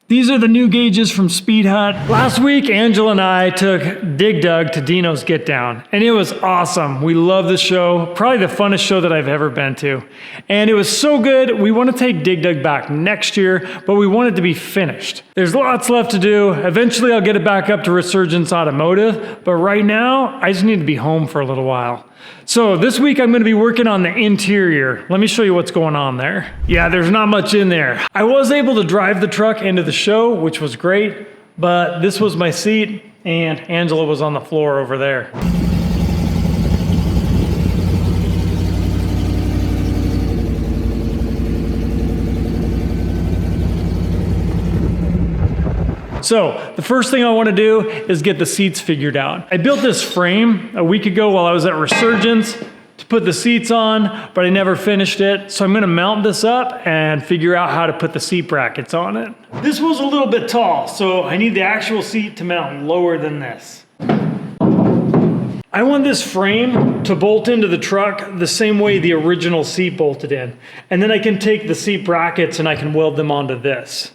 These are the new gauges from Speed Hut. Last week, Angela and I took Dig Dug to Dino's Get Down, and it was awesome. We love the show, probably the funnest show that I've ever been to. And it was so good, we want to take Dig Dug back next year, but we want it to be finished. There's lots left to do. Eventually, I'll get it back up to Resurgence Automotive, but right now, I just need to be home for a little while. So this week I'm going to be working on the interior. Let me show you what's going on there. Yeah, there's not much in there. I was able to drive the truck into the show, which was great, but this was my seat and Angela was on the floor over there. So the first thing I want to do is get the seats figured out. I built this frame a week ago while I was at Resurgence to put the seats on, but I never finished it. So I'm going to mount this up and figure out how to put the seat brackets on it. This was a little bit tall, so I need the actual seat to mount lower than this. I want this frame to bolt into the truck the same way the original seat bolted in. And then I can take the seat brackets and I can weld them onto this.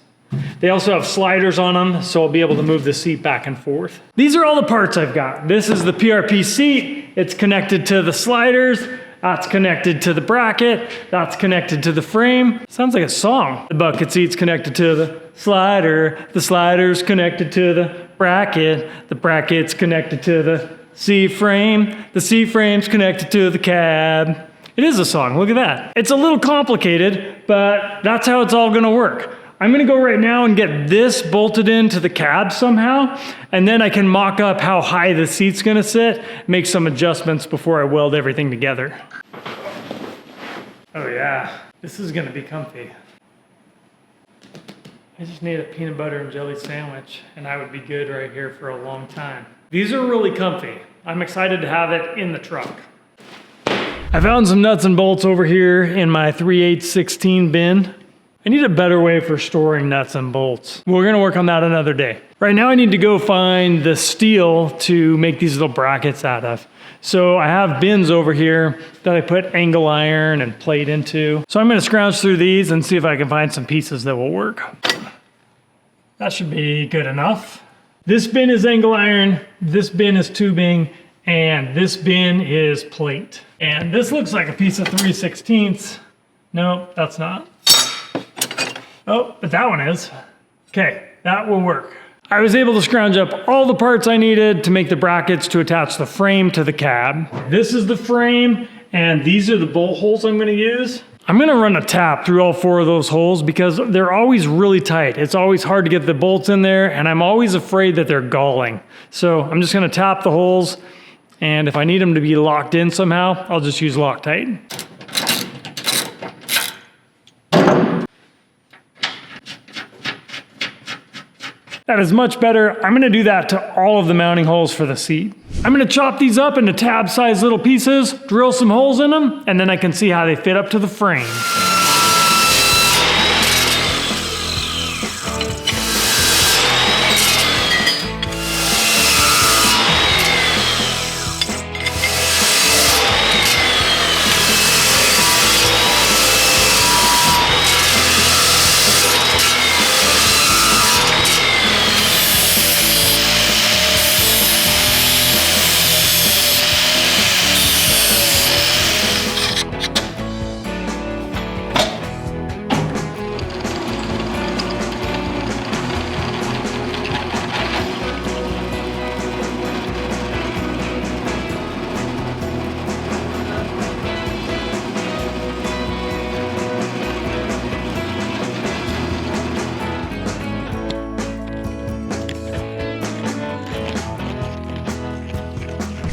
They also have sliders on them, so I'll be able to move the seat back and forth. These are all the parts I've got. This is the PRP seat. It's connected to the sliders. That's connected to the bracket. That's connected to the frame. Sounds like a song. The bucket seat's connected to the slider. The slider's connected to the bracket. The bracket's connected to the C-frame. The C-frame's connected to the cab. It is a song. Look at that. It's a little complicated, but that's how it's all going to work. I'm going to go right now and get this bolted into the cab somehow, and then I can mock up how high the seat's going to sit, make some adjustments before I weld everything together. Oh yeah, this is going to be comfy. I just need a peanut butter and jelly sandwich, and I would be good right here for a long time. These are really comfy. I'm excited to have it in the truck. I found some nuts and bolts over here in my 3/8/16 bin. I need a better way for storing nuts and bolts. We're gonna work on that another day. Right now I need to go find the steel to make these little brackets out of. So I have bins over here that I put angle iron and plate into. So I'm gonna scrounge through these and see if I can find some pieces that will work. That should be good enough. This bin is angle iron, this bin is tubing, and this bin is plate. And this looks like a piece of 3/16. No, that's not. Oh, but that one is. Okay, that will work. I was able to scrounge up all the parts I needed to make the brackets to attach the frame to the cab. This is the frame, and these are the bolt holes I'm gonna use. I'm gonna run a tap through all 4 of those holes because they're always really tight. It's always hard to get the bolts in there, and I'm always afraid that they're galling. So I'm just gonna tap the holes, and if I need them to be locked in somehow, I'll just use Loctite. That is much better. I'm gonna do that to all of the mounting holes for the seat. I'm gonna chop these up into tab-sized little pieces, drill some holes in them, and then I can see how they fit up to the frame.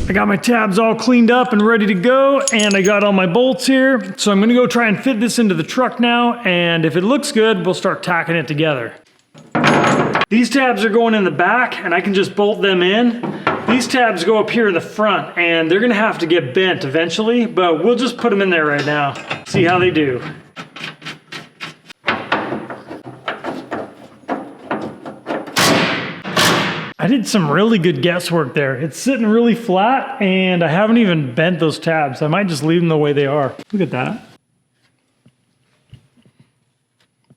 I got my tabs all cleaned up and ready to go, and I got all my bolts here. So I'm gonna go try and fit this into the truck now, and if it looks good, we'll start tacking it together. These tabs are going in the back, and I can just bolt them in. These tabs go up here in the front, and they're gonna have to get bent eventually, but we'll just put them in there right now. See how they do. I did some really good guesswork there. It's sitting really flat, and I haven't even bent those tabs. I might just leave them the way they are. Look at that.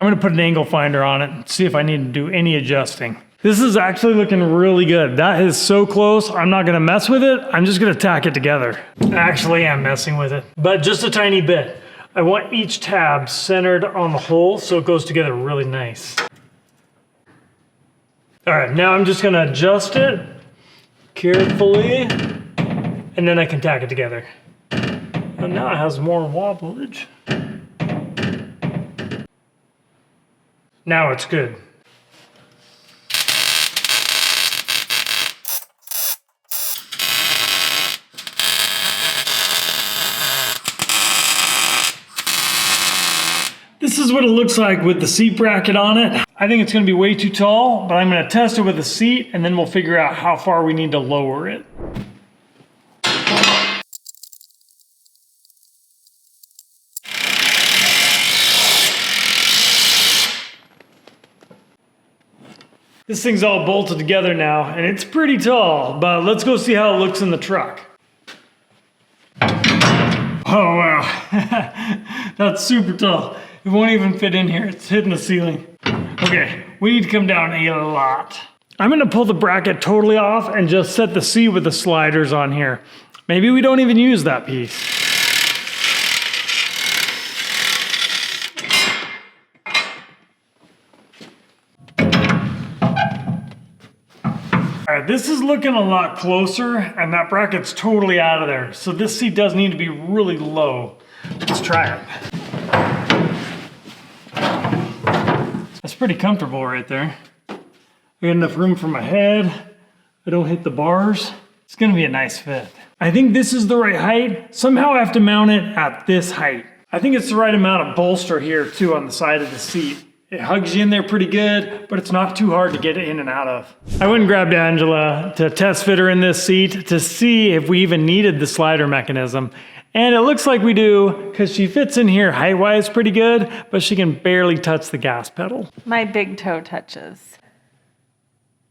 I'm gonna put an angle finder on it and see if I need to do any adjusting. This is actually looking really good. That is so close. I'm not gonna mess with it. I'm just gonna tack it together. I actually am messing with it, but just a tiny bit. I want each tab centered on the hole so it goes together really nice. All right, now I'm just gonna adjust it carefully, and then I can tack it together. And now it has more wobblage. Now it's good. This is what it looks like with the seat bracket on it. I think it's gonna be way too tall, but I'm gonna test it with the seat and then we'll figure out how far we need to lower it. This thing's all bolted together now and it's pretty tall, but let's go see how it looks in the truck. Oh wow, that's super tall. It won't even fit in here, it's hitting the ceiling. Okay, we need to come down a lot. I'm gonna pull the bracket totally off and just set the seat with the sliders on here. Maybe we don't even use that piece. All right, this is looking a lot closer and that bracket's totally out of there. So this seat does need to be really low. Let's try it. That's pretty comfortable right there. I got enough room for my head. I don't hit the bars. It's gonna be a nice fit. I think this is the right height. Somehow I have to mount it at this height. I think it's the right amount of bolster here too on the side of the seat. It hugs you in there pretty good, but it's not too hard to get in and out of. I went and grabbed Angela to test fit her in this seat to see if we even needed the slider mechanism. And it looks like we do, because she fits in here height-wise pretty good, but she can barely touch the gas pedal. My big toe touches.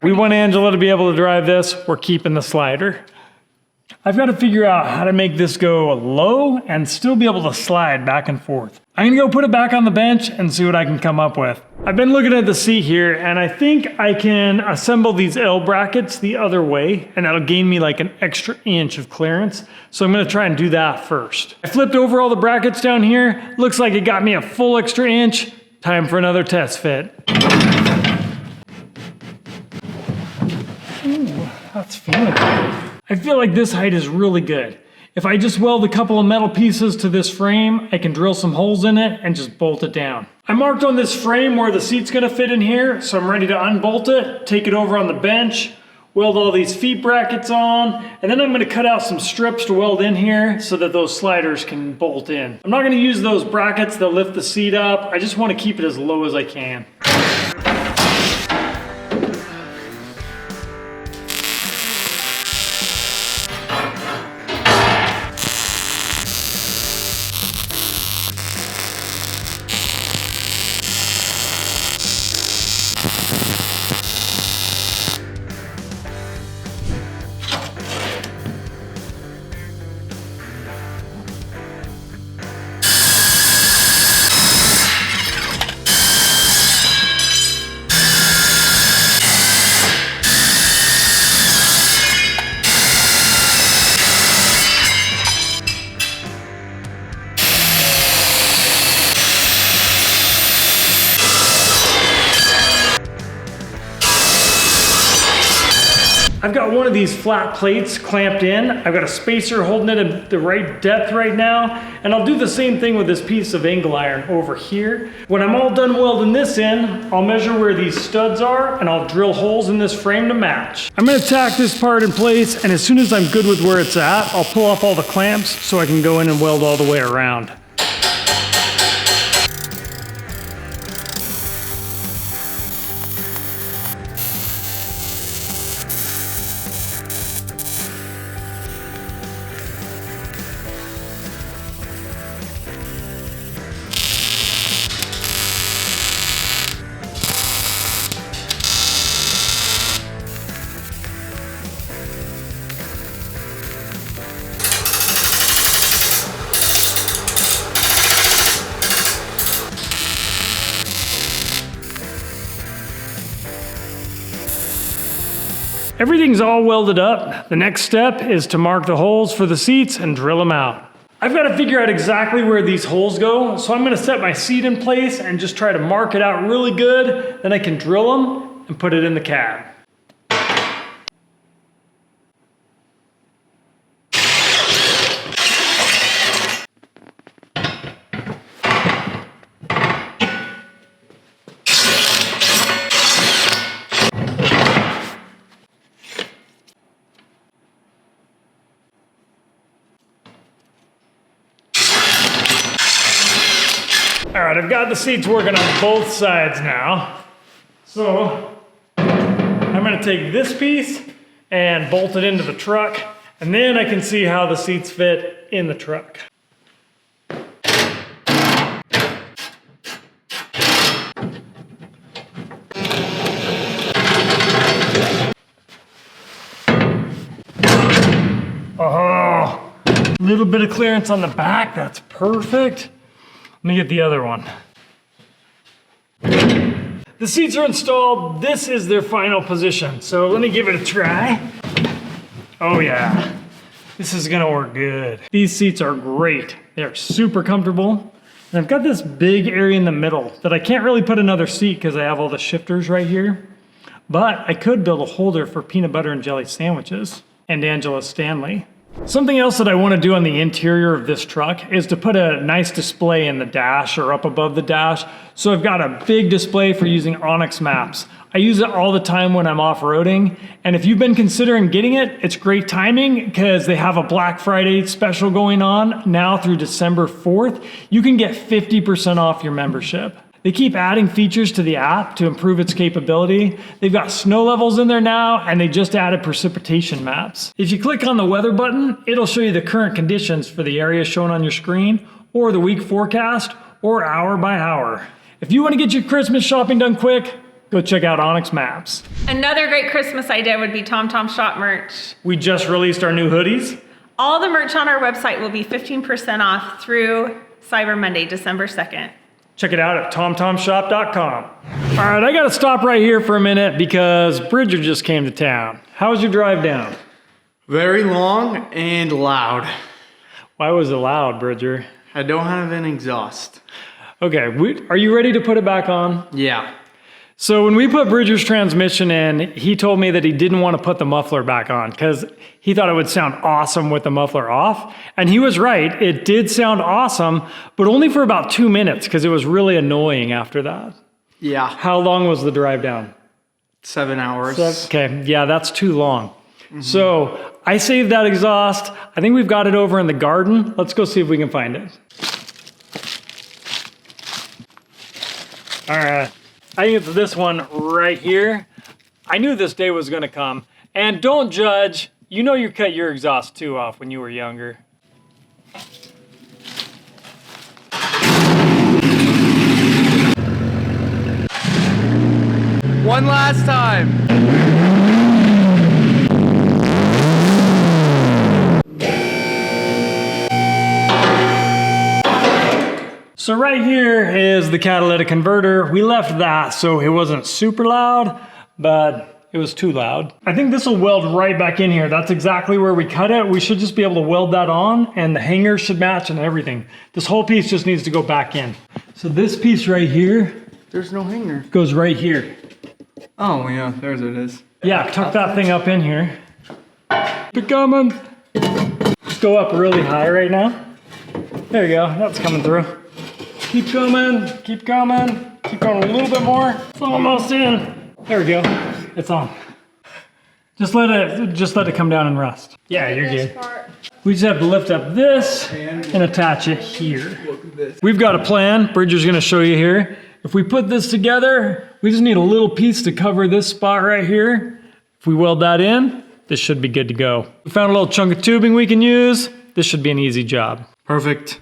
We want Angela to be able to drive this. We're keeping the slider. I've got to figure out how to make this go low and still be able to slide back and forth. I'm gonna go put it back on the bench and see what I can come up with. I've been looking at the seat here and I think I can assemble these L brackets the other way and that'll gain me like an extra inch of clearance. So I'm gonna try and do that first. I flipped over all the brackets down here. Looks like it got me a full extra inch. Time for another test fit. Ooh, that's feeling good. I feel like this height is really good. If I just weld a couple of metal pieces to this frame, I can drill some holes in it and just bolt it down. I marked on this frame where the seat's gonna fit in here, so I'm ready to unbolt it, take it over on the bench, weld all these feet brackets on, and then I'm gonna cut out some strips to weld in here so that those sliders can bolt in. I'm not gonna use those brackets that lift the seat up. I just wanna keep it as low as I can. I've got one of these flat plates clamped in. I've got a spacer holding it at the right depth right now. And I'll do the same thing with this piece of angle iron over here. When I'm all done welding this in, I'll measure where these studs are and I'll drill holes in this frame to match. I'm gonna tack this part in place, and as soon as I'm good with where it's at, I'll pull off all the clamps so I can go in and weld all the way around. Everything's all welded up. The next step is to mark the holes for the seats and drill them out. I've got to figure out exactly where these holes go, so I'm going to set my seat in place and just try to mark it out really good. Then I can drill them and put it in the cab. All right, I've got the seats working on both sides now. So I'm gonna take this piece and bolt it into the truck, and then I can see how the seats fit in the truck. Oh, a little bit of clearance on the back, that's perfect. Let me get the other one. The seats are installed. This is their final position. So let me give it a try. Oh yeah, this is gonna work good. These seats are great. They're super comfortable. And I've got this big area in the middle that I can't really put another seat because I have all the shifters right here. But I could build a holder for peanut butter and jelly sandwiches and Angela Stanley. Something else that I want to do on the interior of this truck is to put a nice display in the dash or up above the dash. So I've got a big display for using Onyx maps. I use it all the time when I'm off-roading. And if you've been considering getting it, it's great timing because they have a Black Friday special going on now through December 4th. You can get 50% off your membership. They keep adding features to the app to improve its capability. They've got snow levels in there now, and they just added precipitation maps. If you click on the weather button, it'll show you the current conditions for the area shown on your screen, or the week forecast, or hour by hour. If you want to get your Christmas shopping done quick, go check out Onyx Maps. Another great Christmas idea would be TomTom Shop merch. We just released our new hoodies. All the merch on our website will be 15% off through Cyber Monday, December 2nd. Check it out at TomTomShop.com. All right, I gotta stop right here for a minute because Bridger just came to town. How was your drive down? Very long and loud. Why was it loud, Bridger? I don't have an exhaust. Okay, are you ready to put it back on? Yeah. So when we put Bridger's transmission in, he told me that he didn't want to put the muffler back on because he thought it would sound awesome with the muffler off. And he was right, it did sound awesome, but only for about 2 minutes because it was really annoying after that. Yeah. How long was the drive down? 7 hours. Okay, yeah, that's too long. So I saved that exhaust. I think we've got it over in the garden. Let's go see if we can find it. All right. I think it's this one right here. I knew this day was gonna come. And don't judge, you know you cut your exhaust too off when you were younger. One last time. So right here is the catalytic converter. We left that so it wasn't super loud, but it was too loud. I think this will weld right back in here. That's exactly where we cut it. We should just be able to weld that on and the hanger should match and everything. This whole piece just needs to go back in. So this piece right here. There's no hanger. Goes right here. Oh yeah, there's it is. Yeah, tuck that thing up in here. Keep it coming. Just go up really high right now. There you go, that's coming through. Keep coming, keep coming. Keep going a little bit more. It's almost in. There we go, it's on. Just let it come down and rust. Yeah, you're good. We just have to lift up this and attach it here. We've got a plan, Bridger's gonna show you here. If we put this together, we just need a little piece to cover this spot right here. If we weld that in, this should be good to go. We found a little chunk of tubing we can use. This should be an easy job. Perfect.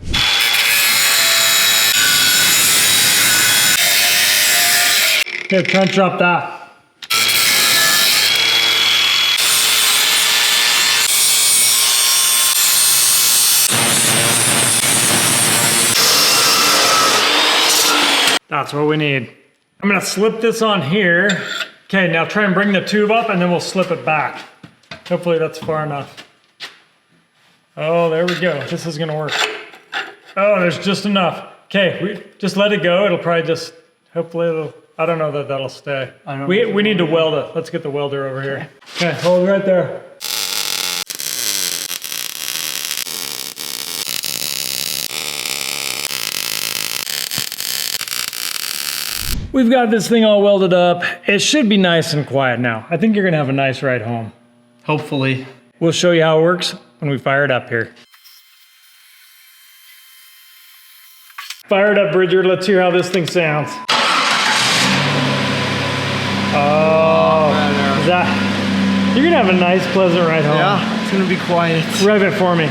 Here, try and drop that. That's what we need. I'm gonna slip this on here Okay, now try and bring the tube up and then we'll slip it back. Hopefully that's far enough. Oh, there we go. This is gonna work. Oh, there's just enough. Okay, just let it go. It'll probably just, hopefully it'll, I don't know that that'll stay. We need to weld it. Let's get the welder over here. Okay, hold it right there. We've got this thing all welded up. It should be nice and quiet now. I think you're gonna have a nice ride home. Hopefully. We'll show you how it works when we fire it up here. Fire it up, Bridger. Let's hear how this thing sounds. Oh, is that? You're gonna have a nice, pleasant ride home. Yeah, it's gonna be quiet. Rev it for me.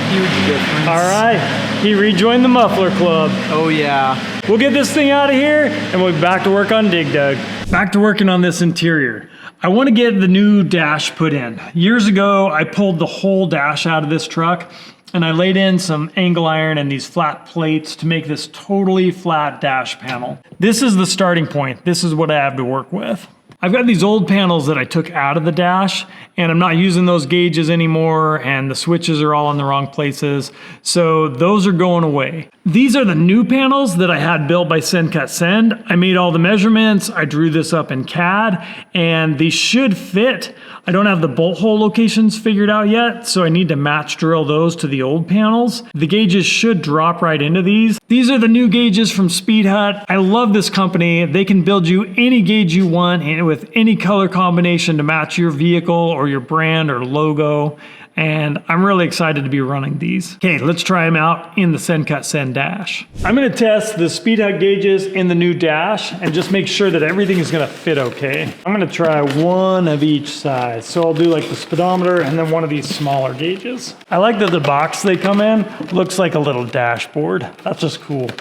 Huge difference. All right. He rejoined the muffler club. Oh yeah. We'll get this thing out of here and we'll be back to work on Dig Dug. Back to working on this interior. I want to get the new dash put in. Years ago, I pulled the whole dash out of this truck and I laid in some angle iron and these flat plates to make this totally flat dash panel. This is the starting point. This is what I have to work with. I've got these old panels that I took out of the dash and I'm not using those gauges anymore and the switches are all in the wrong places. So those are going away. These are the new panels that I had built by Send Cut Send. I made all the measurements. I drew this up in CAD and these should fit. I don't have the bolt hole locations figured out yet, so I need to match drill those to the old panels. The gauges should drop right into these. These are the new gauges from Speed Hut. I love this company. They can build you any gauge you want and with any color combination to match your vehicle or your brand or logo. And I'm really excited to be running these. Okay, let's try them out in the Send Cut Send dash. I'm gonna test the Speed Hut gauges in the new dash and just make sure that everything is gonna fit okay. I'm gonna try one of each size. So I'll do like the speedometer and then one of these smaller gauges. I like that the box they come in looks like a little dashboard. That's just cool.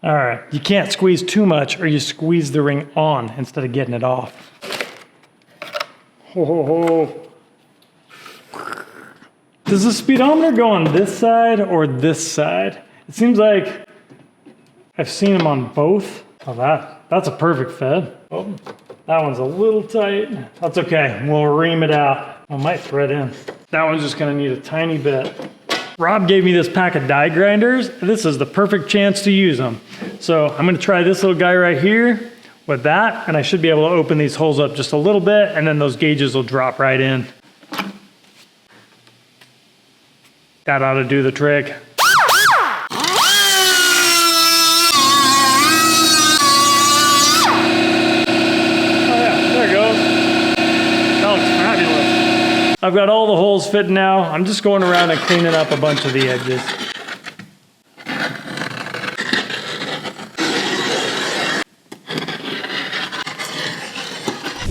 All right, you can't squeeze too much or you squeeze the ring on instead of getting it off. Ho, ho, ho. Does the speedometer go on this side or this side? It seems like I've seen them on both. Oh, that's a perfect fit. Oh, that one's a little tight. That's okay, we'll ream it out. I might thread in. That one's just gonna need a tiny bit. Rob gave me this pack of die grinders. This is the perfect chance to use them. So I'm gonna try this little guy right here with that, and I should be able to open these holes up just a little bit, and then those gauges will drop right in. That ought to do the trick. Oh yeah, there it goes. That looks fabulous. I've got all the holes fitting now. I'm just going around and cleaning up a bunch of the edges.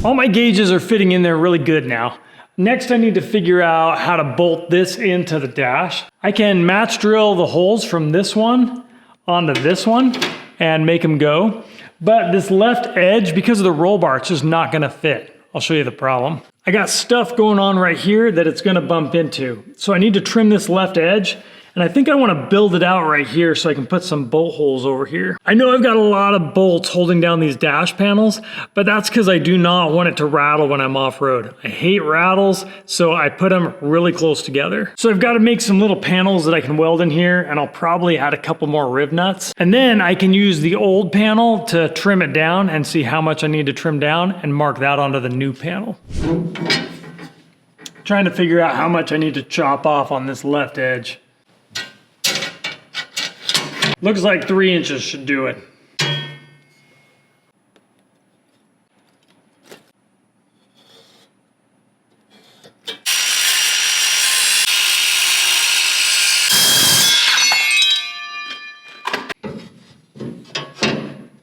All my gauges are fitting in there really good now. Next, I need to figure out how to bolt this into the dash. I can match drill the holes from this one onto this one and make them go. But this left edge, because of the roll bar, it's just not gonna fit. I'll show you the problem. I got stuff going on right here that it's gonna bump into. So I need to trim this left edge. And I think I want to build it out right here so I can put some bolt holes over here. I know I've got a lot of bolts holding down these dash panels, but that's because I do not want it to rattle when I'm off-road. I hate rattles, so I put them really close together. So I've got to make some little panels that I can weld in here, and I'll probably add a couple more riv nuts. And then I can use the old panel to trim it down and see how much I need to trim down and mark that onto the new panel. Trying to figure out how much I need to chop off on this left edge. Looks like 3 inches should do it.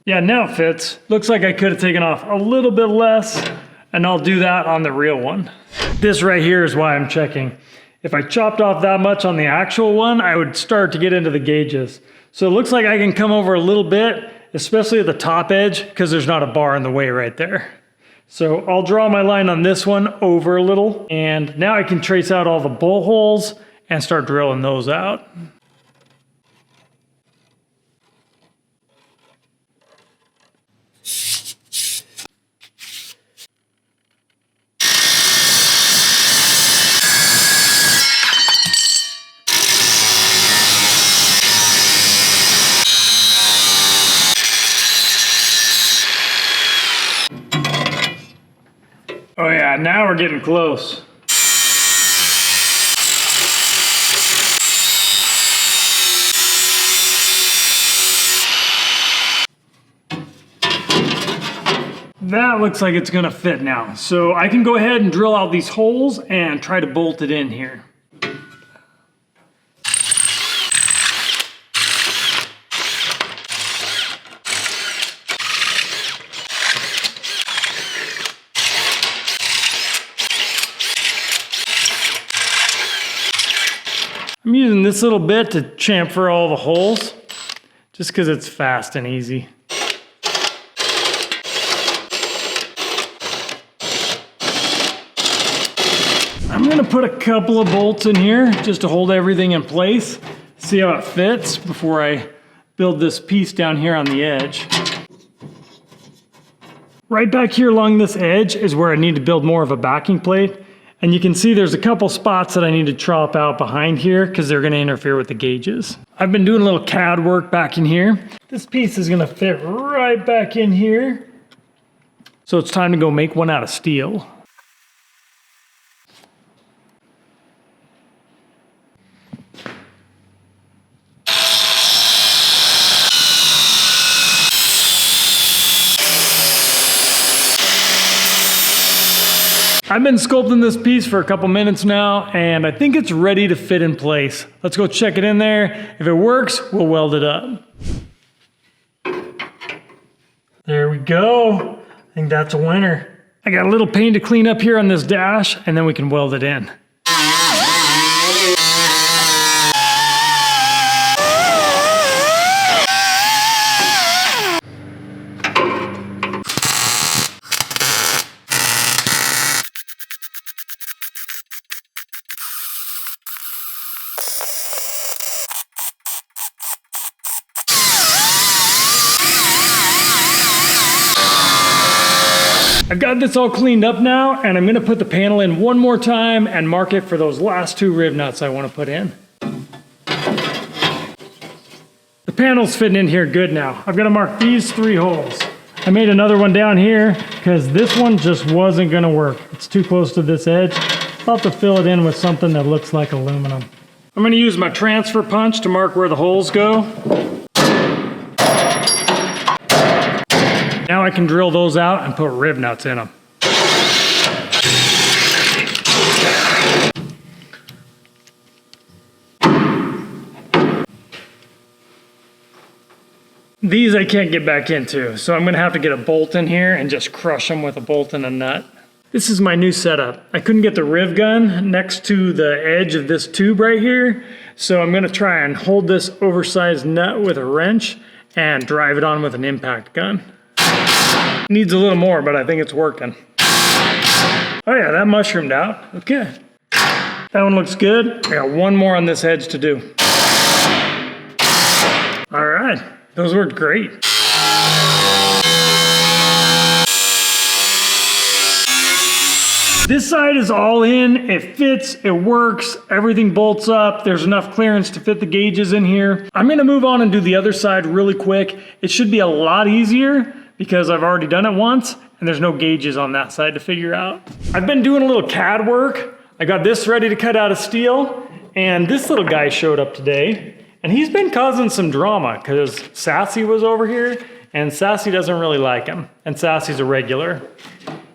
Yeah, now it fits. Looks like I could have taken off a little bit less, and I'll do that on the real one. This right here is why I'm checking. If I chopped off that much on the actual one, I would start to get into the gauges. So it looks like I can come over a little bit, especially at the top edge, because there's not a bar in the way right there. So I'll draw my line on this one over a little, and now I can trace out all the bolt holes and start drilling those out. Oh yeah, now we're getting close. That looks like it's gonna fit now. So I can go ahead and drill out these holes and try to bolt it in here. I'm using this little bit to chamfer all the holes, just because it's fast and easy. I'm gonna put a couple of bolts in here just to hold everything in place, see how it fits before I build this piece down here on the edge. Right back here along this edge is where I need to build more of a backing plate. And you can see there's a couple spots that I need to chop out behind here because they're gonna interfere with the gauges. I've been doing a little CAD work back in here. This piece is gonna fit right back in here. So it's time to go make one out of steel. I've been sculpting this piece for a couple minutes now, and I think it's ready to fit in place. Let's go check it in there. If it works, we'll weld it up. There we go. I think that's a winner. I got a little paint to clean up here on this dash, and then we can weld it in. I've got this all cleaned up now, and I'm gonna put the panel in one more time and mark it for those last 2 rib nuts I wanna put in. The panel's fitting in here good now. I've gotta mark these 3 holes. I made another one down here because this one just wasn't gonna work. It's too close to this edge. I'll have to fill it in with something that looks like aluminum. I'm gonna use my transfer punch to mark where the holes go. Now I can drill those out and put rib nuts in them. These I can't get back into, so I'm gonna have to get a bolt in here and just crush them with a bolt and a nut. This is my new setup. I couldn't get the riv gun next to the edge of this tube right here, so I'm gonna try and hold this oversized nut with a wrench and drive it on with an impact gun. Needs a little more, but I think it's working. Oh yeah, that mushroomed out. Okay. That one looks good. I got one more on this edge to do. All right, those worked great. This side is all in, it fits, it works, everything bolts up, there's enough clearance to fit the gauges in here. I'm gonna move on and do the other side really quick. It should be a lot easier because I've already done it once and there's no gauges on that side to figure out. I've been doing a little CAD work. I got this ready to cut out of steel, and this little guy showed up today, and he's been causing some drama because Sassy was over here and Sassy doesn't really like him, and Sassy's a regular.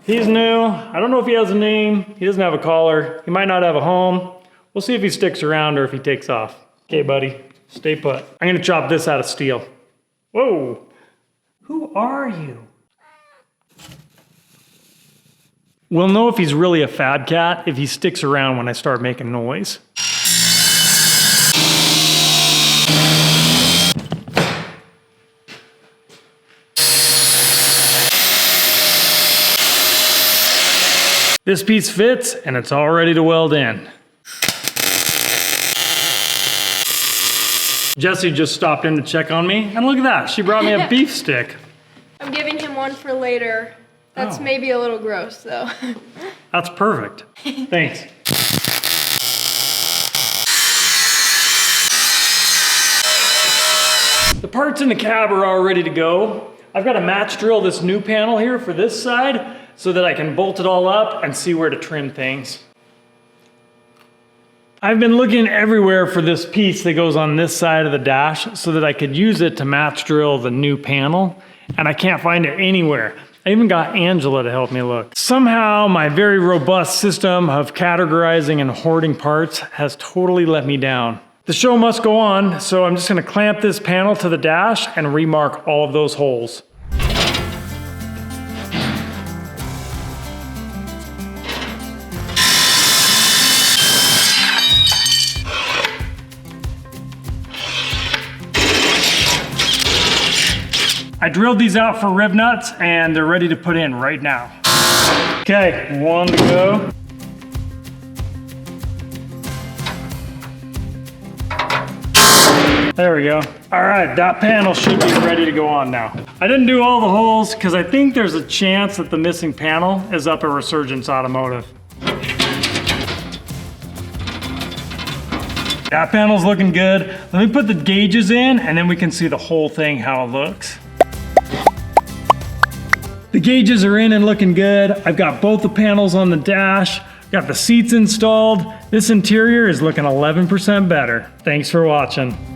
He's new. I don't know if he has a name. He doesn't have a collar. He might not have a home. We'll see if he sticks around or if he takes off. Okay, buddy, stay put. I'm gonna chop this out of steel. Whoa, who are you? We'll know if he's really a fad cat if he sticks around when I start making noise. This piece fits, and it's all ready to weld in. Jessie just stopped in to check on me, and look at that, she brought me a beef stick. I'm giving him one for later. That's maybe a little gross, though. That's perfect. Thanks. The parts in the cab are all ready to go. I've got to match drill this new panel here for this side, so that I can bolt it all up and see where to trim things. I've been looking everywhere for this piece that goes on this side of the dash so that I could use it to match drill the new panel, and I can't find it anywhere. I even got Angela to help me look. Somehow my very robust system of categorizing and hoarding parts has totally let me down. The show must go on, so I'm just gonna clamp this panel to the dash and remark all of those holes. I drilled these out for rib nuts and they're ready to put in right now. Okay, one to go. There we go. All right, that panel should be ready to go on now. I didn't do all the holes because I think there's a chance that the missing panel is up at Resurgence Automotive. That panel's looking good. Let me put the gauges in and then we can see the whole thing, how it looks. The gauges are in and looking good. I've got both the panels on the dash, got the seats installed. This interior is looking 11% better. Thanks for watching.